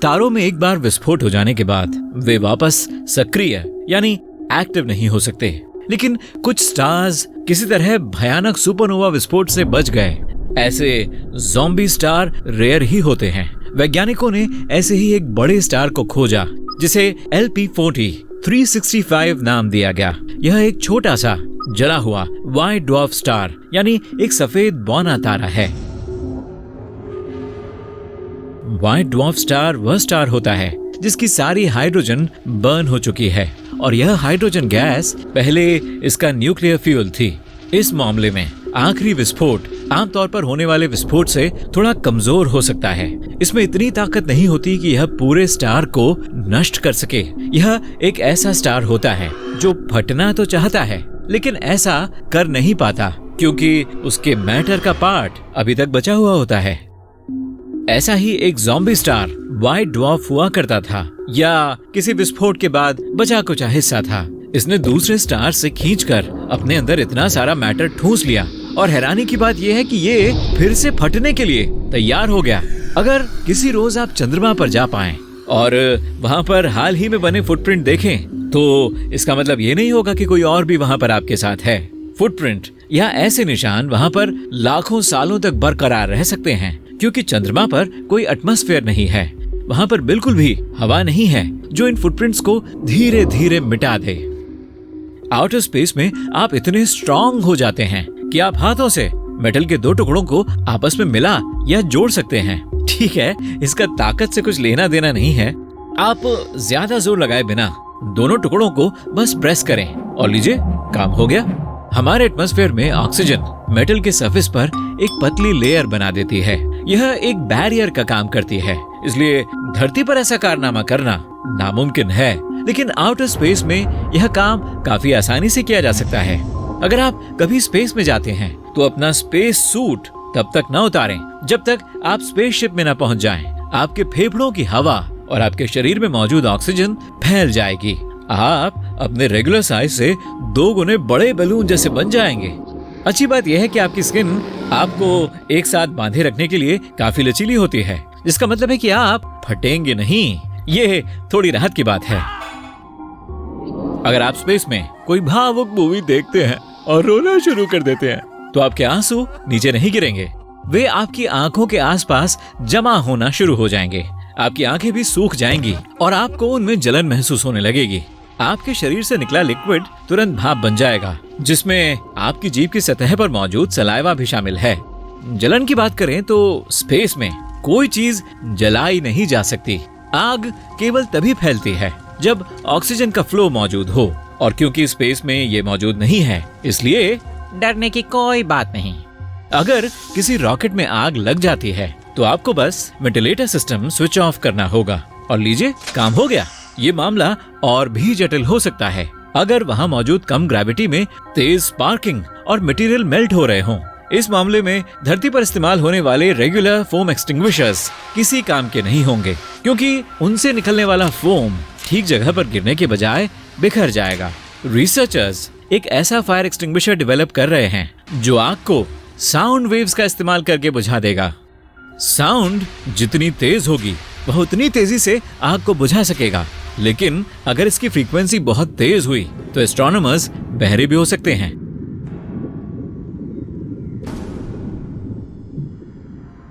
तारों में एक बार विस्फोट हो जाने के बाद वे वापस सक्रिय यानी एक्टिव नहीं हो सकते। लेकिन कुछ स्टार्स किसी तरह भयानक सुपरनोवा विस्फोट से बच गए। ऐसे ज़ॉम्बी स्टार रेयर ही होते हैं। वैज्ञानिकों ने ऐसे ही एक बड़े स्टार को खोजा जिसे LP40 365 नाम दिया गया। यह एक छोटा सा जला हुआ व्हाइट ड्वार्फ स्टार यानी एक सफेद बौना तारा है। व्हाइट ड्वार्फ स्टार वह स्टार होता है जिसकी सारी हाइड्रोजन बर्न हो चुकी है और यह हाइड्रोजन गैस पहले इसका न्यूक्लियर फ्यूल थी। इस मामले में आखिरी विस्फोट आमतौर पर होने वाले विस्फोट से थोड़ा कमजोर हो सकता है। इसमें इतनी ताकत नहीं होती कि यह पूरे स्टार को नष्ट कर सके। यह एक ऐसा स्टार होता है जो फटना तो चाहता है लेकिन ऐसा कर नहीं पाता क्योंकि उसके मैटर का पार्ट अभी तक बचा हुआ होता है। ऐसा ही एक ज़ॉम्बी स्टार व्हाइट ड्वार्फ हुआ करता था या किसी विस्फोट के बाद बचा कुचा हिस्सा था। इसने दूसरे स्टार से खींचकर अपने अंदर इतना सारा मैटर ठूंस लिया और हैरानी की बात यह है कि ये फिर से फटने के लिए तैयार हो गया। अगर किसी रोज आप चंद्रमा पर जा पाएं और वहां पर हाल ही में बने फुटप्रिंट देखें तो इसका मतलब ये नहीं होगा कि कोई और भी वहां पर आपके साथ है। फुटप्रिंट या ऐसे निशान वहां पर लाखों सालों तक बरकरार रह सकते हैं क्योंकि चंद्रमा पर कोई एटमॉस्फेयर नहीं है। वहां पर बिल्कुल भी हवा नहीं है जो इन फुटप्रिंट्स को धीरे धीरे मिटा दे। आउटर स्पेस में आप इतने स्ट्रांग हो जाते हैं कि आप हाथों से मेटल के दो टुकड़ों को आपस में मिला या जोड़ सकते हैं। ठीक है, इसका ताकत से कुछ लेना देना नहीं है। आप ज्यादा जोर लगाए बिना दोनों टुकड़ों को बस प्रेस करें और लीजिए, काम हो गया। हमारे एटमॉस्फेयर में ऑक्सीजन मेटल के सरफेस पर एक पतली लेयर बना देती है। यह एक बैरियर का काम करती है, इसलिए धरती पर ऐसा कारनामा करना नामुमकिन है। लेकिन आउटर स्पेस में यह काम काफी आसानी से किया जा सकता है। अगर आप कभी स्पेस में जाते हैं तो अपना स्पेस सूट तब तक न उतारें जब तक आप स्पेसशिप में न पहुंच जाएं। आपके फेफड़ों की हवा और आपके शरीर में मौजूद ऑक्सीजन फैल जाएगी। आप अपने रेगुलर साइज से 2 गुने बड़े बैलून जैसे बन जाएंगे। अच्छी बात यह है कि आपकी स्किन आपको एक साथ बांधे रखने के लिए काफी लचीली होती है, जिसका मतलब है कि आप फटेंगे नहीं। ये थोड़ी राहत की बात है। अगर आप स्पेस में कोई भावुक मूवी देखते हैं और रोना शुरू कर देते हैं तो आपके आंसू नीचे नहीं गिरेंगे, वे आपकी आंखों के आसपास जमा होना शुरू हो जाएंगे। आपकी आंखें भी सूख जाएंगी और आपको उनमें जलन महसूस होने लगेगी। आपके शरीर से निकला लिक्विड तुरंत भाप बन जाएगा, जिसमें आपकी जीभ की सतह पर मौजूद सलाइवा भी शामिल है। जलन की बात करें तो स्पेस में कोई चीज जलाई नहीं जा सकती। आग केवल तभी फैलती है जब ऑक्सीजन का फ्लो मौजूद हो, और क्योंकि स्पेस में ये मौजूद नहीं है इसलिए डरने की कोई बात नहीं। अगर किसी रॉकेट में आग लग जाती है तो आपको बस वेंटिलेटर सिस्टम स्विच ऑफ करना होगा और लीजिए, काम हो गया। ये मामला और भी जटिल हो सकता है अगर वहाँ मौजूद कम ग्रेविटी में तेज स्पार्किंग और मटेरियल मेल्ट हो रहे हों। इस मामले में धरती पर इस्तेमाल होने वाले रेगुलर फोम एक्सटिंग्विशर्स किसी काम के नहीं होंगे, क्योंकि उनसे निकलने वाला फोम ठीक जगह पर गिरने के बजाय बिखर जाएगा। रिसर्चर्स एक ऐसा फायर एक्सटिंग्विशर डेवलप कर रहे हैं जो आग को साउंड वेव्स का इस्तेमाल करके बुझा देगा। साउंड जितनी तेज होगी वह उतनी तेजी से आग को बुझा सकेगा, लेकिन अगर इसकी फ्रीक्वेंसी बहुत तेज हुई तो एस्ट्रोनॉमर्स बहरे भी हो सकते हैं।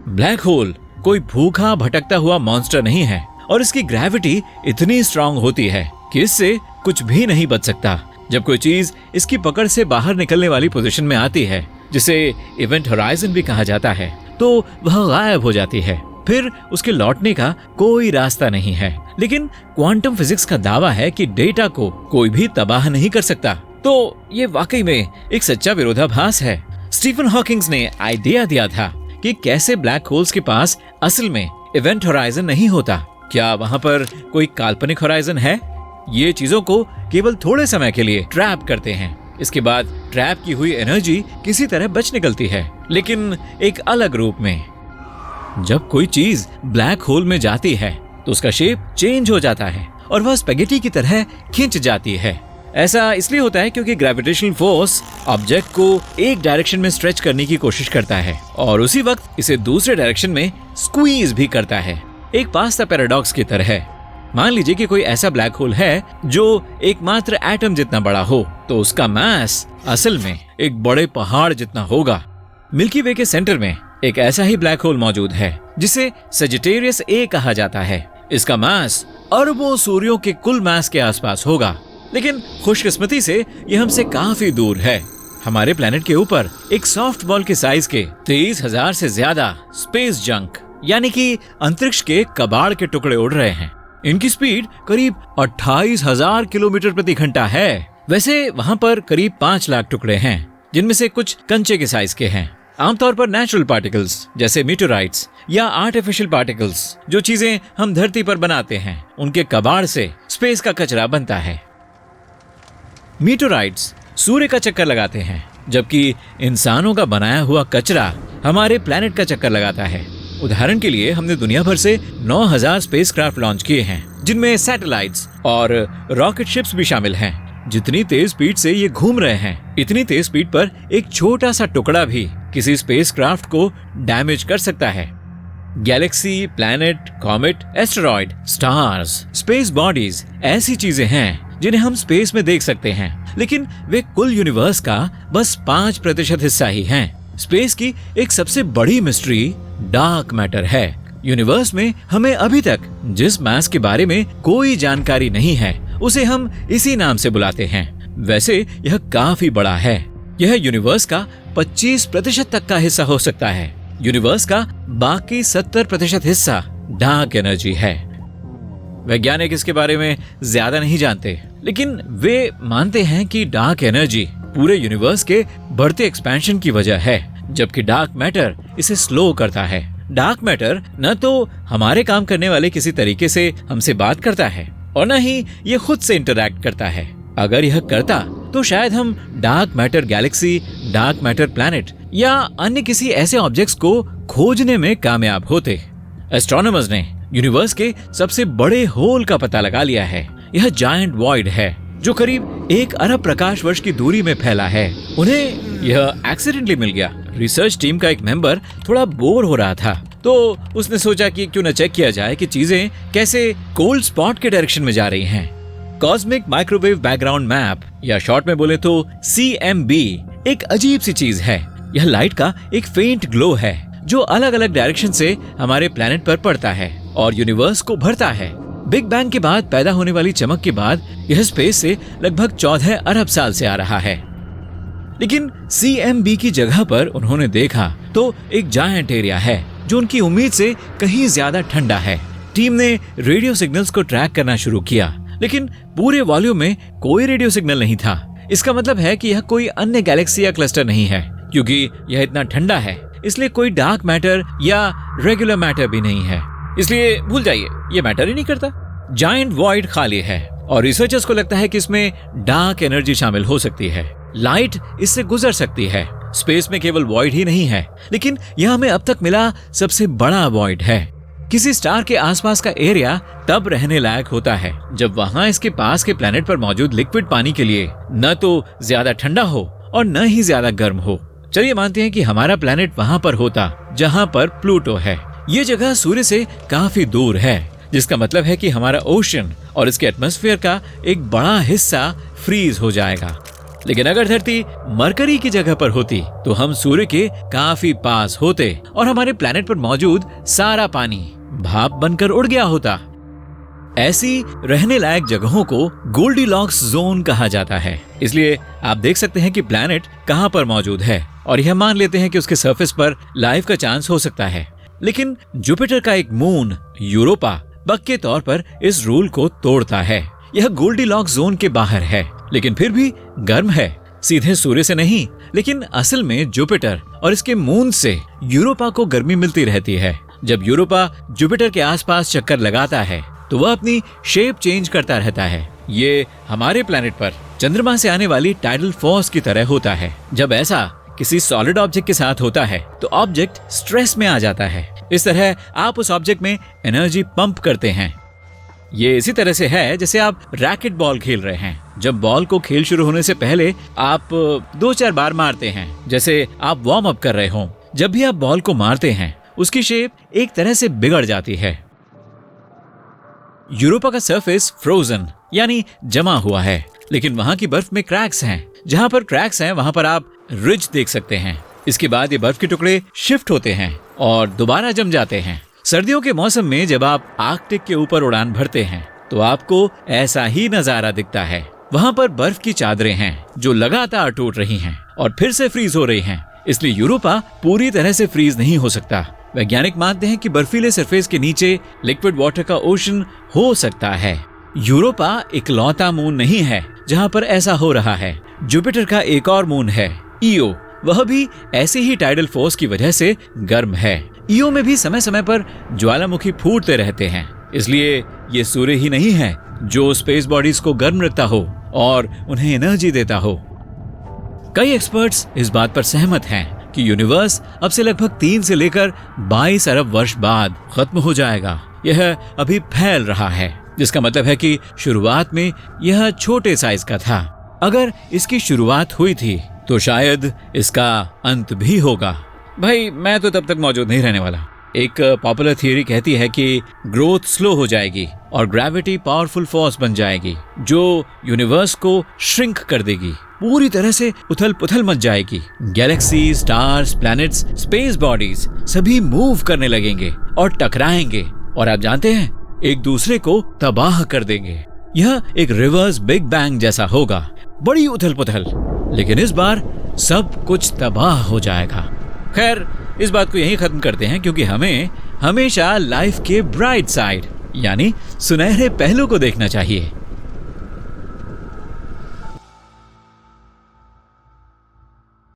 ब्लैक होल कोई भूखा भटकता हुआ मॉन्स्टर नहीं है और इसकी ग्रेविटी इतनी स्ट्रांग होती है कि इससे कुछ भी नहीं बच सकता। जब कोई चीज इसकी पकड़ से बाहर निकलने वाली पोजीशन में आती है, जिसे इवेंट होराइजन भी कहा जाता है, तो वह गायब हो जाती है। फिर उसके लौटने का कोई रास्ता नहीं है। लेकिन क्वांटम फिजिक्स का दावा है कि डेटा को कोई भी तबाह नहीं कर सकता। तो ये वाकई में एक सच्चा विरोधाभास है। स्टीफन हॉकिंग्स ने आइडिया दिया था कि कैसे ब्लैक होल्स के पास असल में इवेंट होराइजन नहीं होता। क्या वहाँ पर कोई काल्पनिक होराइजन है? ये चीजों को केवल थोड़े समय के लिए ट्रैप करते हैं। इसके बाद ट्रैप की हुई एनर्जी किसी तरह बच निकलती है, लेकिन एक अलग रूप में। जब कोई चीज ब्लैक होल में जाती है तो उसका शेप चेंज हो जाता है और वह स्पेगेटी की तरह खिंच जाती है। ऐसा इसलिए होता है क्योंकि ग्रेविटेशनल फोर्स ऑब्जेक्ट को एक डायरेक्शन में स्ट्रेच करने की कोशिश करता है और उसी वक्त इसे दूसरे डायरेक्शन में स्क्वीज भी करता है। एक पास्ता पैराडॉक्स की तरह है। मान लीजिए कि कोई ऐसा ब्लैक होल है जो एकमात्र एटम जितना बड़ा हो, तो उसका मास असल में एक बड़े पहाड़ जितना होगा। मिल्की वे के सेंटर में एक ऐसा ही ब्लैक होल मौजूद है जिसे सजिटेरियस ए कहा जाता है। इसका मास अरबों सूर्यों के कुल मास के आसपास होगा, लेकिन खुशकिस्मती से यह हमसे काफी दूर है। हमारे प्लेनेट के ऊपर एक सॉफ्ट बॉल के साइज के 23,000 से ज्यादा स्पेस जंक यानी कि अंतरिक्ष के कबाड़ के टुकड़े उड़ रहे हैं। इनकी स्पीड करीब 28,000 किलोमीटर प्रति घंटा है। वैसे वहाँ पर करीब 5 लाख टुकड़े हैं, जिनमें से कुछ कंचे के साइज के हैं। आमतौर पर नेचुरल पार्टिकल्स जैसे मीटोराइट्स या आर्टिफिशियल पार्टिकल्स, जो चीजें हम धरती पर बनाते हैं, उनके कबाड़ से स्पेस का कचरा बनता है। मीटोराइट्स सूर्य का चक्कर लगाते हैं, जबकि इंसानों का बनाया हुआ कचरा हमारे प्लेनेट का चक्कर लगाता है। उदाहरण के लिए हमने दुनिया भर से 9,000 स्पेसक्राफ्ट लॉन्च किए हैं, जिनमें सैटेलाइट्स और रॉकेट शिप्स भी शामिल हैं। जितनी तेज स्पीड से ये घूम रहे हैं, इतनी तेज स्पीड पर एक छोटा सा टुकड़ा भी किसी स्पेसक्राफ्ट को डैमेज कर सकता है। Galaxy, planet, comet, asteroid, stars, space bodies ऐसी चीजें हैं जिन्हें हम स्पेस में देख सकते हैं, लेकिन वे कुल यूनिवर्स का बस 5% हिस्सा ही हैं। स्पेस की एक सबसे बड़ी मिस्ट्री डार्क मैटर है। यूनिवर्स में हमें अभी तक जिस मास के बारे में कोई जानकारी नहीं है, उसे हम इसी नाम से बुलाते हैं। वैसे यह काफी बड़ा है। यह यूनिवर्स का 25% तक का हिस्सा हो सकता है। यूनिवर्स का बाकी 70% हिस्सा डार्क एनर्जी है। वैज्ञानिक इसके बारे में ज्यादा नहीं जानते, लेकिन वे मानते हैं कि डार्क एनर्जी पूरे यूनिवर्स के बढ़ते एक्सपेंशन की वजह है, जबकि डार्क मैटर इसे स्लो करता है। डार्क मैटर न तो हमारे काम करने वाले किसी तरीके से हमसे बात करता है और न ही ये खुद से इंटरैक्ट करता है। अगर यह करता तो शायद हम dark matter Galaxy, dark matter planet या अन्य किसी ऐसे ऑब्जेक्ट्स को खोजने में कामयाब होते। एस्ट्रोनॉमर्स ने यूनिवर्स के सबसे बड़े होल का पता लगा लिया है। यह जायंट वॉइड है जो करीब 1 अरब प्रकाश वर्ष की दूरी में फैला है। उन्हें यह एक्सीडेंटली मिल गया। रिसर्च टीम का एक मेंबर थोड़ा बोर हो रहा था, तो उसने सोचा कि क्यों न चेक किया जाए कि चीजें कैसे कोल्ड स्पॉट के डायरेक्शन में जा रही हैं। कॉस्मिक माइक्रोवेव बैकग्राउंड मैप या शॉर्ट में बोले तो CMB एक अजीब सी चीज है। यह लाइट का एक फेंट ग्लो है जो अलग अलग डायरेक्शन से हमारे प्लेनेट पर पड़ता है और यूनिवर्स को भरता है। बिग बैंग के बाद पैदा होने वाली चमक के बाद यह स्पेस से लगभग 14 अरब साल से आ रहा है। लेकिन CMB की जगह पर उन्होंने देखा तो एक जायंट एरिया है जो उनकी उम्मीद से कहीं ज्यादा ठंडा है। टीम ने रेडियो सिग्नल्स को ट्रैक करना शुरू किया, लेकिन पूरे वॉल्यूम में कोई रेडियो सिग्नल नहीं था। इसका मतलब है कि यह कोई अन्य गैलेक्सी या क्लस्टर नहीं है, क्योंकि यह इतना ठंडा है। इसलिए कोई डार्क मैटर या रेगुलर मैटर भी नहीं है। इसलिए भूल जाइए, ये मैटर ही नहीं करता। जायंट वॉइड खाली है और रिसर्चर्स को लगता है कि इसमें डार्क एनर्जी शामिल हो सकती है। लाइट इससे गुजर सकती है। स्पेस में केवल वॉइड ही नहीं है, लेकिन यह हमें अब तक मिला सबसे बड़ा वॉइड है। किसी स्टार के आसपास का एरिया तब रहने लायक होता है जब वहां इसके पास के प्लेनेट पर मौजूद लिक्विड पानी के लिए न तो ज्यादा ठंडा हो और न ही ज्यादा गर्म हो। चलिए मानते हैं कि हमारा प्लेनेट वहां पर होता जहां पर प्लूटो है। ये जगह सूर्य से काफी दूर है, जिसका मतलब है कि हमारा ओशन और इसके एटमॉस्फेयर का एक बड़ा हिस्सा फ्रीज हो जाएगा। लेकिन अगर धरती मरकरी की जगह पर होती तो हम सूर्य के काफी पास होते और हमारे प्लेनेट पर मौजूद सारा पानी भाप बनकर उड़ गया होता। ऐसी रहने लायक जगहों को गोल्डीलॉक्स जोन कहा जाता है। इसलिए आप देख सकते हैं कि प्लेनेट कहां पर मौजूद है और यह मान लेते हैं कि उसके सरफेस पर लाइफ का चांस हो सकता है। लेकिन जुपिटर का एक मून यूरोपा बग के तौर पर इस रूल को तोड़ता है। यह गोल्डीलॉक्स जोन के बाहर है, लेकिन फिर भी गर्म है। सीधे सूर्य से नहीं, लेकिन असल में जुपिटर और इसके मून से यूरोपा को गर्मी मिलती रहती है। जब यूरोपा जुपिटर के आसपास चक्कर लगाता है तो वह अपनी शेप चेंज करता रहता है। ये हमारे प्लेनेट पर चंद्रमा से आने वाली टाइडल फोर्स की तरह होता है। जब ऐसा किसी सॉलिड ऑब्जेक्ट के साथ होता है तो ऑब्जेक्ट स्ट्रेस में आ जाता है। इस तरह आप उस ऑब्जेक्ट में एनर्जी पंप करते हैं। ये इसी तरह से है जैसे आप रैकेट बॉल खेल रहे हैं। जब बॉल को खेल शुरू होने से पहले आप 2-4 बार मारते हैं, जैसे आप वार्म अप कर रहे हो। जब भी आप बॉल को मारते हैं उसकी शेप एक तरह से बिगड़ जाती है। यूरोपा का सरफेस फ्रोजन यानी जमा हुआ है, लेकिन वहाँ की बर्फ में क्रैक्स हैं। जहाँ पर क्रैक्स हैं वहाँ पर आप रिज देख सकते हैं। इसके बाद ये बर्फ के टुकड़े शिफ्ट होते हैं और दोबारा जम जाते हैं। सर्दियों के मौसम में जब आप आर्कटिक के ऊपर उड़ान भरते हैं तो आपको ऐसा ही नजारा दिखता है। वहाँ पर बर्फ की चादरें हैं जो लगातार टूट रही हैं और फिर से फ्रीज हो रही हैं। इसलिए यूरोपा पूरी तरह से फ्रीज नहीं हो सकता। वैज्ञानिक मानते हैं कि बर्फीले सरफेस के नीचे लिक्विड वाटर का ओशन हो सकता है। यूरोपा इकलौता मून नहीं है जहाँ पर ऐसा हो रहा है। जुपिटर का एक और मून है ईओ, वह भी ऐसे ही टाइडल फोर्स की वजह से गर्म है। ईओ में भी समय समय पर ज्वालामुखी फूटते रहते हैं, इसलिए ये सूर्य ही नहीं है जो स्पेस बॉडीज को गर्म रखता हो और उन्हें एनर्जी देता हो। कई एक्सपर्ट्स इस बात पर सहमत हैं कि यूनिवर्स अब से लगभग 3 से लेकर 22 अरब वर्ष बाद खत्म हो जाएगा। यह अभी फैल रहा है, जिसका मतलब है कि शुरुआत में यह छोटे साइज का था। अगर इसकी शुरुआत हुई थी तो शायद इसका अंत भी होगा। भाई मैं तो तब तक मौजूद नहीं रहने वाला। एक पॉपुलर थियरी कहती है कि ग्रोथ स्लो हो जाएगी और ग्रेविटी पावरफुल फोर्स बन जाएगी जो यूनिवर्स को श्रिंक कर देगी, पूरी तरह से उथल पुथल मच जाएगी। Galaxy, stars, planets, space bodies सभी मूव करने लगेंगे और टकराएंगे और आप जानते हैं एक दूसरे को तबाह कर देंगे। यह एक रिवर्स बिग बैंग जैसा होगा, बड़ी उथल पुथल, लेकिन इस बार सब कुछ तबाह हो जाएगा। खैर इस बात को यहीं खत्म करते हैं, क्योंकि हमें हमेशा लाइफ के ब्राइट साइड यानी सुनहरे पहलू को देखना चाहिए।